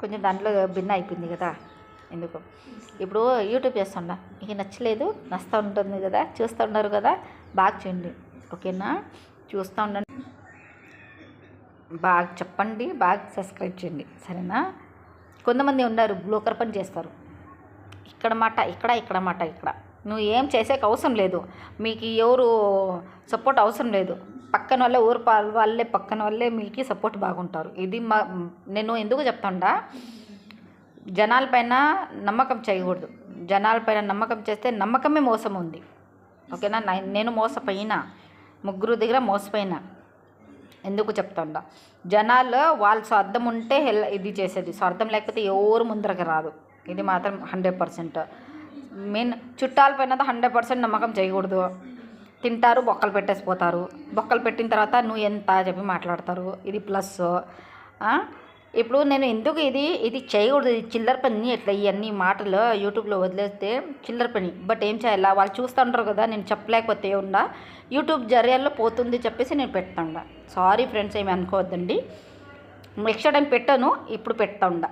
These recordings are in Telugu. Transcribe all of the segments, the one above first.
కొంచెం దాంట్లో భిన్న అయిపోయింది కదా, ఎందుకు ఇప్పుడు యూట్యూబ్ చేస్తుండా మీకు నచ్చలేదు, నస్తూ ఉంటుంది కదా, చూస్తూ ఉన్నారు కదా, బాగా చేయండి ఓకేనా, చూస్తూ ఉండండి, బాగా చెప్పండి, బాగా సబ్స్క్రైబ్ చేయండి సరేనా. కొంతమంది ఉన్నారు బ్రోకర్ పని చేస్తారు, ఇక్కడ మాట ఇక్కడ, ఇక్కడ మాట ఇక్కడ. నువ్వు ఏం చేసేకి అవసరం లేదు, మీకు ఎవరు సపోర్ట్ అవసరం లేదు, పక్కన వాళ్ళే ఊరు వాళ్ళే పక్కన వాళ్ళే మీకు సపోర్ట్ బాగుంటారు. ఇది నేను ఎందుకు చెప్తాండా, జనాలపైన నమ్మకం చేయకూడదు, జనాలపైన నమ్మకం చేస్తే నమ్మకమే మోసం ఉంది ఓకేనా. నేను మోసపోయినా, ముగ్గురు దగ్గర మోసపోయినా. ఎందుకు చెప్తాండా, జనాలు వాళ్ళ స్వార్థం ఉంటే ఇది చేసేది, స్వార్థం లేకపోతే ఎవరు ముందరకు రాదు, ఇది మాత్రం 100%. మెయిన్ చుట్టాలపైన 100% నమ్మకం చేయకూడదు. తింటారు, బొక్కలు పెట్టేసిపోతారు, బొక్కలు పెట్టిన తర్వాత నువ్వు ఎంత చెప్పి మాట్లాడతారు, ఇది ప్లస్. ఇప్పుడు నేను ఎందుకు ఇది చేయకూడదు, ఇది చిల్లర పని, ఎట్లా ఇవన్నీ మాటలు యూట్యూబ్లో వదిలేస్తే చిల్లర పని. బట్ ఏం చేయాలా, వాళ్ళు చూస్తుంటారు కదా, నేను చెప్పలేకపోతే ఉండా యూట్యూబ్ జర్యాల్లో పోతుంది చెప్పేసి నేను పెడతాండా. సారీ ఫ్రెండ్స్, ఏమి అనుకోవద్దండి, నెక్స్ట్ టైం పెట్టాను, ఇప్పుడు పెడతా ఉండా,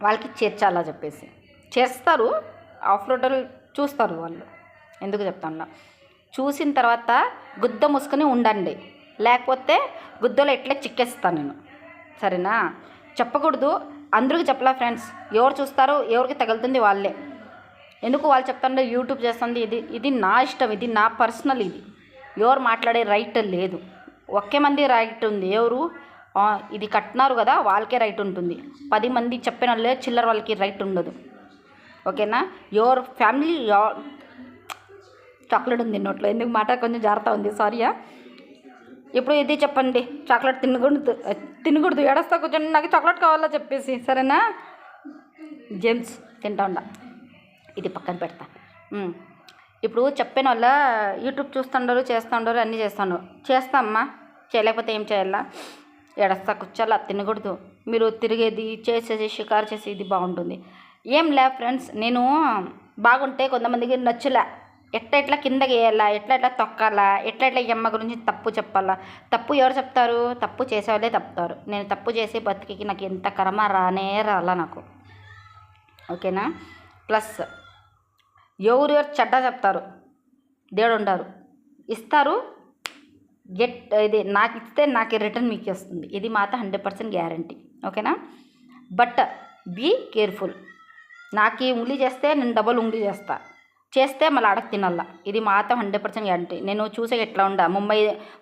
వాళ్ళకి చేర్చాలా చెప్పేసి. చేస్తారు, ఆఫ్ రోడ్లు చూస్తారు వాళ్ళు, ఎందుకు చెప్తాను. చూసిన తర్వాత గుద్ద మూసుకొని ఉండండి, లేకపోతే గుద్దలో ఎట్లా చిక్కేస్తాను నేను సరేనా. చెప్పకూడదు, అందరికీ చెప్పలా ఫ్రెండ్స్, ఎవరు చూస్తారో ఎవరికి తగులుతుంది వాళ్ళే. ఎందుకు వాళ్ళు చెప్తాండే యూట్యూబ్ చేస్తుంది, ఇది నా ఇష్టం, ఇది నా పర్సనల్, ఇది ఎవరు మాట్లాడే రైట్ లేదు. ఒకే మంది రైట్ ఉంది, ఎవరు ఇది కట్టినారు కదా వాళ్ళకే రైట్ ఉంటుంది, 10 మంది చెప్పిన వాళ్ళే చిల్లర వాళ్ళకి రైట్ ఉండదు ఓకేనా. యువర్ ఫ్యామిలీ చాక్లెట్ ఉంది నోట్లో, ఎందుకు మాట కొంచెం జాగ్రత్త ఉంది, సారీయా. ఇప్పుడు ఇది చెప్పండి, చాక్లెట్ తినకూడదు ఏడస్తా కూర్చొని నాకు చాక్లెట్ కావాలా చెప్పేసి సరేనా. జేమ్స్ తింటా ఉండ, ఇది పక్కన పెడతా. ఇప్పుడు చెప్పిన వాళ్ళ యూట్యూబ్ చూస్తుండరు, చేస్తుండరు, అన్నీ చేస్తా అమ్మా, చేయలేకపోతే ఏం చేయాలా, ఏడస్తా కూర్చోాలా, తినకూడదు. మీరు తిరిగేది చేసేసి షికారు చేసి ఇది బాగుంటుంది. ఏం లే ఫ్రెండ్స్, నేను బాగుంటే కొంతమందికి నచ్చలే, ఎట్లా కిందకి వేయాలా, ఎట్లా తొక్కాలా, ఎట్లా అమ్మ గురించి తప్పు చెప్పాలా. తప్పు ఎవరు చెప్తారు, తప్పు చేసేవాళ్ళే చెప్తారు. నేను తప్పు చేసి బతికి నాకు ఎంత కర్మ రాలా నాకు ఓకేనా. ప్లస్ ఎవరు చెడ్డ చెప్తారు, దేవుడు ఉంటారు, ఇస్తారు, ఇది నాకు ఇస్తే నాకు రిటర్న్ మీకు వస్తుంది, ఇది మాత్రం 100% గ్యారంటీ ఓకేనా. బట్ బీ కేర్ఫుల్, నాకు ఉంగ్లీ చేస్తే నేను డబుల్ ఉంగ్లీ చేస్తే మళ్ళీ అడగ తినల్లా, ఇది మాత్రం 100% గ్యారంటీ. నేను చూసే ఎట్లా ఉండా,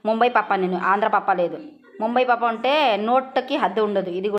ముంబై పాప, నేను ఆంధ్ర పాప లేదు, ముంబై పాప ఉంటే నోట్కి హద్దు ఉండదు, ఇది